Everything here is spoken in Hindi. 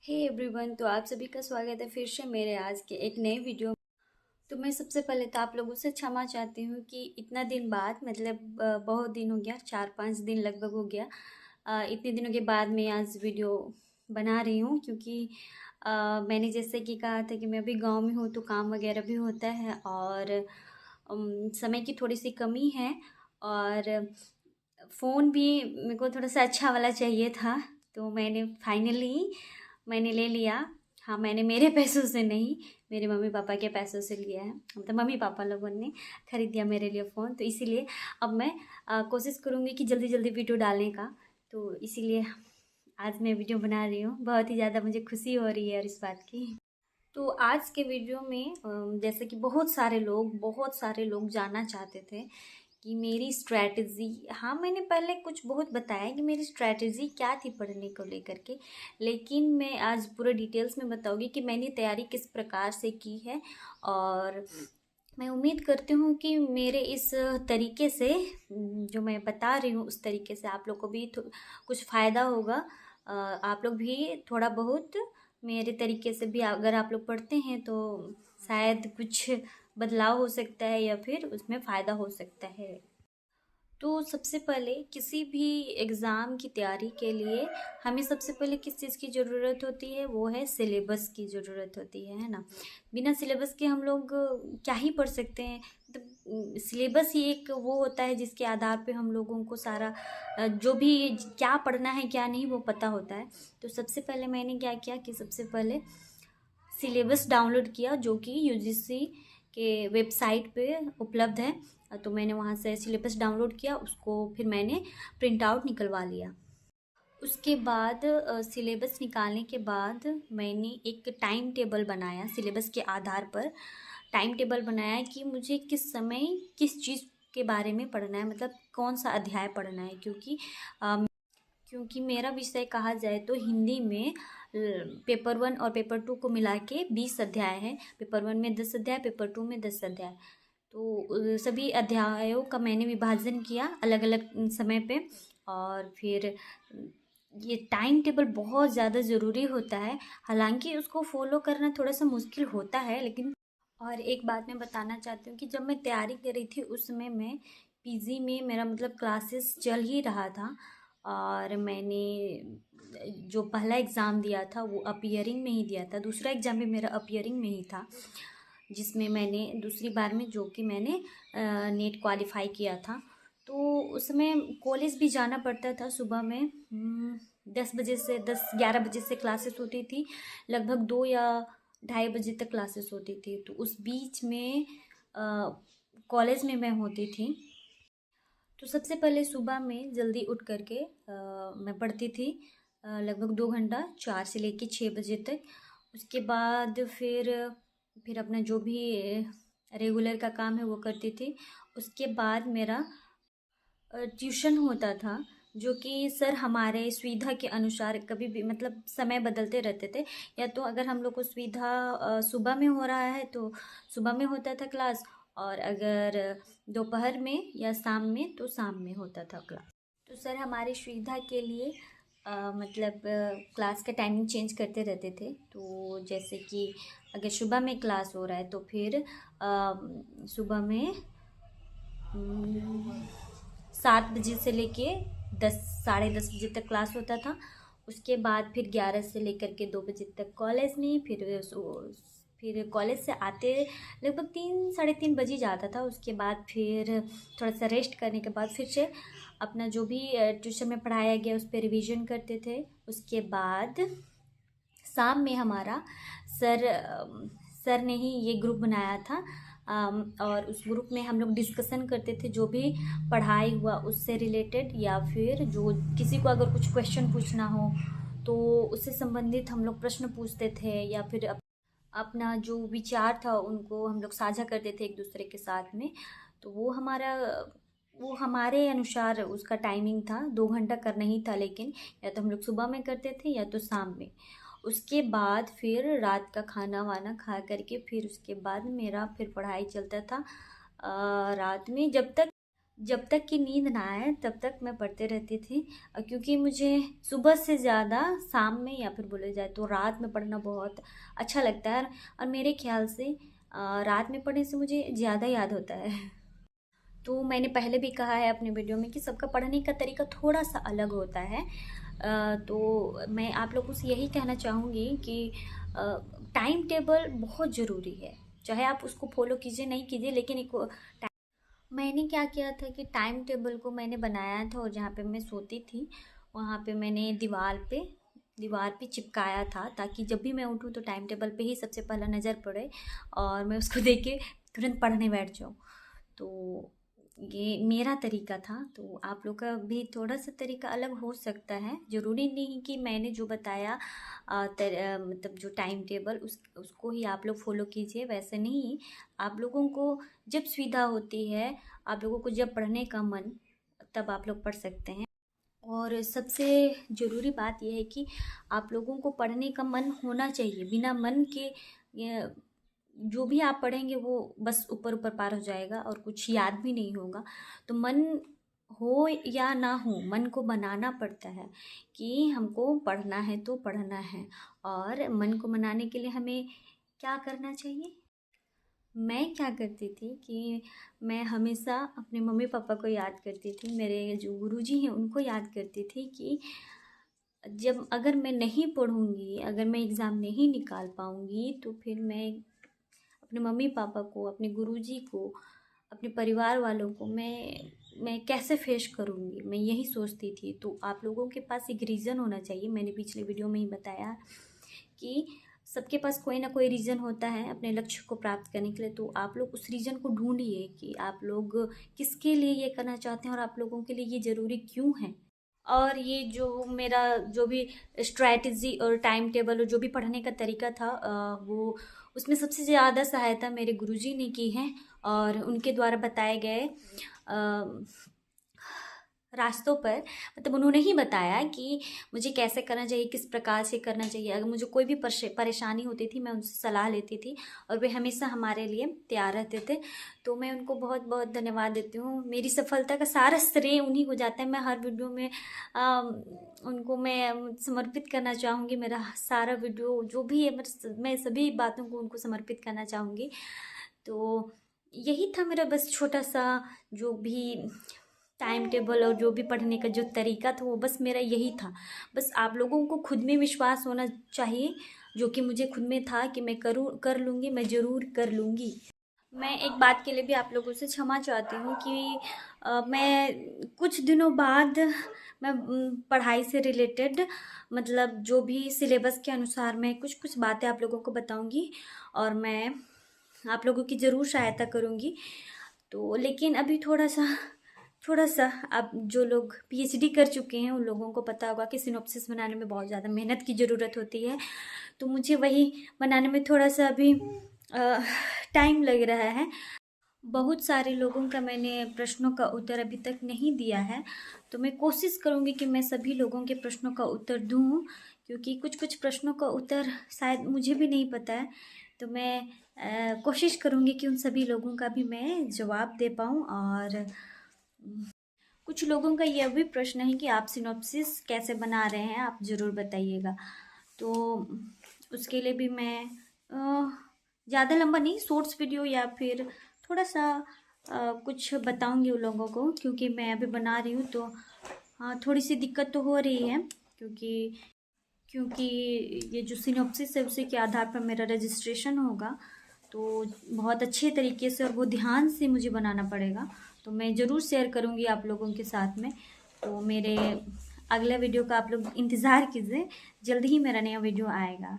हे एवरीवन, तो आप सभी का स्वागत है फिर से मेरे आज के एक नए वीडियो। तो मैं सबसे पहले तो आप लोगों से क्षमा चाहती हूँ कि इतना दिन बाद मतलब बहुत दिन हो गया, 4-5 दिन लगभग हो गया। इतने दिनों के बाद मैं आज वीडियो बना रही हूँ क्योंकि मैंने जैसे कि कहा था कि मैं अभी गांव में हूँ तो काम वगैरह भी होता है और समय की थोड़ी सी कमी है। और फ़ोन भी मेरे को थोड़ा सा अच्छा वाला चाहिए था, तो मैंने ले लिया। हाँ, मैंने मेरे पैसों से नहीं, मेरे मम्मी पापा के पैसों से लिया है। मतलब मम्मी पापा लोगों ने खरीद दिया मेरे लिए फ़ोन, तो इसीलिए अब मैं कोशिश करूँगी कि जल्दी जल्दी वीडियो डालने का। तो इसीलिए आज मैं वीडियो बना रही हूँ। बहुत ही ज़्यादा मुझे खुशी हो रही है और इस बात की। तो आज के वीडियो में जैसे कि बहुत सारे लोग जानना चाहते थे कि मेरी स्ट्रैटेजी। हाँ, मैंने पहले कुछ बहुत बताया कि मेरी स्ट्रैटेजी क्या थी पढ़ने को लेकर के, लेकिन मैं आज पूरे डिटेल्स में बताऊंगी कि मैंने तैयारी किस प्रकार से की है। और मैं उम्मीद करती हूँ कि मेरे इस तरीके से जो मैं बता रही हूँ उस तरीके से आप लोग को भी कुछ फ़ायदा होगा। आप लोग भी थोड़ा बहुत मेरे तरीके से भी अगर आप लोग पढ़ते हैं तो शायद कुछ बदलाव हो सकता है या फिर उसमें फ़ायदा हो सकता है। तो सबसे पहले किसी भी एग्ज़ाम की तैयारी के लिए हमें सबसे पहले किस चीज़ की ज़रूरत होती है, वो है सिलेबस की ज़रूरत होती है ना। बिना सिलेबस के हम लोग क्या ही पढ़ सकते हैं। तो सिलेबस ही एक वो होता है जिसके आधार पे हम लोगों को सारा जो भी क्या पढ़ना है क्या नहीं वो पता होता है। तो सबसे पहले मैंने क्या किया कि सबसे पहले सिलेबस डाउनलोड किया जो कि यूजीसी के वेबसाइट पे उपलब्ध है। तो मैंने वहाँ से सिलेबस डाउनलोड किया, उसको फिर मैंने प्रिंट आउट निकलवा लिया। उसके बाद सिलेबस निकालने के बाद मैंने एक टाइम टेबल बनाया। सिलेबस के आधार पर टाइम टेबल बनाया कि मुझे किस समय किस चीज़ के बारे में पढ़ना है, मतलब कौन सा अध्याय पढ़ना है। क्योंकि मेरा विषय कहा जाए तो हिंदी में पेपर 1 और पेपर 2 को मिला के 20 अध्याय हैं। पेपर 1 में 10 अध्याय, पेपर 2 में 10 अध्याय। तो सभी अध्यायों का मैंने विभाजन किया अलग अलग समय पे। और फिर ये टाइम टेबल बहुत ज़्यादा ज़रूरी होता है। हालांकि उसको फॉलो करना थोड़ा सा मुश्किल होता है, लेकिन और एक बात मैं बताना चाहती हूँ कि जब मैं तैयारी कर रही थी उस समय मैं पीजी में मेरा मतलब क्लासेस चल ही रहा था। और मैंने जो पहला एग्ज़ाम दिया था वो अपीयरिंग में ही दिया था। दूसरा एग्ज़ाम भी मेरा अपीयरिंग में ही था, जिसमें मैंने दूसरी बार में जो कि मैंने नेट क्वालिफाई किया था। तो उसमें कॉलेज भी जाना पड़ता था सुबह में। 10 बजे से 10-11 बजे से क्लासेस होती थी, लगभग 2 या ढाई बजे तक क्लासेस होती थी। तो उस बीच में कॉलेज में मैं होती थी। तो सबसे पहले सुबह में जल्दी उठ करके मैं पढ़ती थी लगभग 2 घंटा, 4 से लेके 6 बजे तक। उसके बाद फिर अपना जो भी रेगुलर का काम है वो करती थी। उसके बाद मेरा ट्यूशन होता था, जो कि सर हमारे सुविधा के अनुसार कभी भी मतलब समय बदलते रहते थे। या तो अगर हम लोग को सुविधा सुबह में हो रहा है तो सुबह में होता था क्लास, और अगर दोपहर में या शाम में तो शाम में होता था क्लास। तो सर हमारी सुविधा के लिए मतलब क्लास का टाइमिंग चेंज करते रहते थे। तो जैसे कि अगर सुबह में क्लास हो रहा है तो फिर सुबह में 7 बजे से लेके 10 साढ़े 10 बजे तक क्लास होता था। उसके बाद फिर 11 से लेकर के 2 बजे तक कॉलेज में। फिर कॉलेज से आते लगभग 3-3:30 बज ही जाता था। उसके बाद फिर थोड़ा सा रेस्ट करने के बाद फिर से अपना जो भी ट्यूशन में पढ़ाया गया उस पर रिवीजन करते थे। उसके बाद शाम में हमारा सर सर ने ही ये ग्रुप बनाया था। और उस ग्रुप में हम लोग डिस्कशन करते थे जो भी पढ़ाई हुआ उससे रिलेटेड, या फिर जो किसी को अगर कुछ क्वेश्चन पूछना हो तो उससे संबंधित हम लोग प्रश्न पूछते थे, या फिर अपना जो विचार था उनको हम लोग साझा करते थे एक दूसरे के साथ में। तो वो हमारे अनुसार उसका टाइमिंग था, 2 घंटा करना ही था, लेकिन या तो हम लोग सुबह में करते थे या तो शाम में। उसके बाद फिर रात का खाना वाना खा करके फिर उसके बाद मेरा फिर पढ़ाई चलता था रात में जब तक कि नींद ना आए तब तक मैं पढ़ते रहती थी। क्योंकि मुझे सुबह से ज़्यादा शाम में या फिर बोले जाए तो रात में पढ़ना बहुत अच्छा लगता है। और मेरे ख्याल से रात में पढ़ने से मुझे ज़्यादा याद होता है। तो मैंने पहले भी कहा है अपने वीडियो में कि सबका पढ़ने का तरीका थोड़ा सा अलग होता है। तो मैं आप लोगों से यही कहना चाहूँगी कि टाइम टेबल बहुत ज़रूरी है। चाहे आप उसको फॉलो कीजिए नहीं कीजिए, लेकिन एक मैंने क्या किया था कि टाइम टेबल को मैंने बनाया था, और जहाँ पे मैं सोती थी वहाँ पे मैंने दीवार पे चिपकाया था, ताकि जब भी मैं उठूँ तो टाइम टेबल पे ही सबसे पहला नज़र पड़े और मैं उसको देख के तुरंत पढ़ने बैठ जाऊँ। तो ये मेरा तरीका था। तो आप लोग का भी थोड़ा सा तरीका अलग हो सकता है। ज़रूरी नहीं कि मैंने जो बताया मतलब जो टाइम टेबल उसको ही आप लोग फॉलो कीजिए, वैसे नहीं। आप लोगों को जब सुविधा होती है, आप लोगों को जब पढ़ने का मन, तब आप लोग पढ़ सकते हैं। और सबसे ज़रूरी बात यह है कि आप लोगों को पढ़ने का मन होना चाहिए। बिना मन के जो भी आप पढ़ेंगे वो बस ऊपर ऊपर पार हो जाएगा और कुछ याद भी नहीं होगा। तो मन हो या ना हो, मन को बनाना पड़ता है कि हमको पढ़ना है तो पढ़ना है। और मन को मनाने के लिए हमें क्या करना चाहिए? मैं क्या करती थी कि मैं हमेशा अपने मम्मी पापा को याद करती थी, मेरे जो गुरुजी हैं उनको याद करती थी कि जब अगर मैं नहीं पढ़ूँगी, अगर मैं एग्ज़ाम नहीं निकाल पाऊँगी, तो फिर मैं अपने मम्मी पापा को, अपने गुरुजी को, अपने परिवार वालों को मैं कैसे फेस करूँगी, मैं यही सोचती थी। तो आप लोगों के पास एक रीज़न होना चाहिए। मैंने पिछले वीडियो में ही बताया कि सबके पास कोई ना कोई रीज़न होता है अपने लक्ष्य को प्राप्त करने के लिए। तो आप लोग उस रीज़न को ढूंढिए कि आप लोग किसके लिए ये करना चाहते हैं और आप लोगों के लिए ये ज़रूरी क्यों है। और ये जो मेरा जो भी स्ट्रैटेजी और टाइम टेबल और जो भी पढ़ने का तरीका था, वो उसमें सबसे ज़्यादा सहायता मेरे गुरुजी ने की है। और उनके द्वारा बताए गए रास्तों पर, मतलब उन्होंने ही बताया कि मुझे कैसे करना चाहिए, किस प्रकार से करना चाहिए। अगर मुझे कोई भी परेशानी होती थी मैं उनसे सलाह लेती थी, और वे हमेशा हमारे लिए तैयार रहते थे। तो मैं उनको बहुत बहुत धन्यवाद देती हूँ। मेरी सफलता का सारा श्रेय उन्हीं को जाता है। मैं हर वीडियो में उनको मैं समर्पित करना चाहूँगी। मेरा सारा वीडियो जो भी है, मैं सभी बातों को उनको समर्पित करना चाहूँगी। तो यही था मेरा बस छोटा सा जो भी टाइम टेबल और जो भी पढ़ने का जो तरीका था, वो बस मेरा यही था। बस आप लोगों को खुद में विश्वास होना चाहिए, जो कि मुझे खुद में था कि मैं कर लूँगी, मैं ज़रूर कर लूँगी। मैं एक बात के लिए भी आप लोगों से क्षमा चाहती हूँ कि मैं कुछ दिनों बाद मैं पढ़ाई से रिलेटेड, मतलब जो भी सिलेबस के अनुसार मैं कुछ कुछ बातें आप लोगों को बताऊँगी, और मैं आप लोगों की ज़रूर सहायता करूँगी। तो लेकिन अभी थोड़ा सा आप जो लोग पीएचडी कर चुके हैं उन लोगों को पता होगा कि सिनॉप्सिस बनाने में बहुत ज़्यादा मेहनत की ज़रूरत होती है। तो मुझे वही बनाने में थोड़ा सा अभी टाइम लग रहा है। बहुत सारे लोगों का मैंने प्रश्नों का उत्तर अभी तक नहीं दिया है, तो मैं कोशिश करूँगी कि मैं सभी लोगों के प्रश्नों का उत्तर दूँ, क्योंकि कुछ कुछ प्रश्नों का उत्तर शायद मुझे भी नहीं पता है। तो मैं कोशिश करूँगी कि उन सभी लोगों का भी मैं जवाब दे पाऊँ। और कुछ लोगों का यह भी प्रश्न है कि आप सिनॉप्सिस कैसे बना रहे हैं, आप ज़रूर बताइएगा। तो उसके लिए भी मैं ज़्यादा लंबा नहीं, शॉर्ट्स वीडियो या फिर थोड़ा सा कुछ बताऊंगी उन लोगों को, क्योंकि मैं अभी बना रही हूँ। तो हाँ, थोड़ी सी दिक्कत तो हो रही है, क्योंकि ये जो सिनॉप्सिस है उसी के आधार पर मेरा रजिस्ट्रेशन होगा। तो बहुत अच्छे तरीके से और वो ध्यान से मुझे बनाना पड़ेगा। तो मैं ज़रूर शेयर करूँगी आप लोगों के साथ में। तो मेरे अगले वीडियो का आप लोग इंतज़ार कीजिए, जल्दी ही मेरा नया वीडियो आएगा।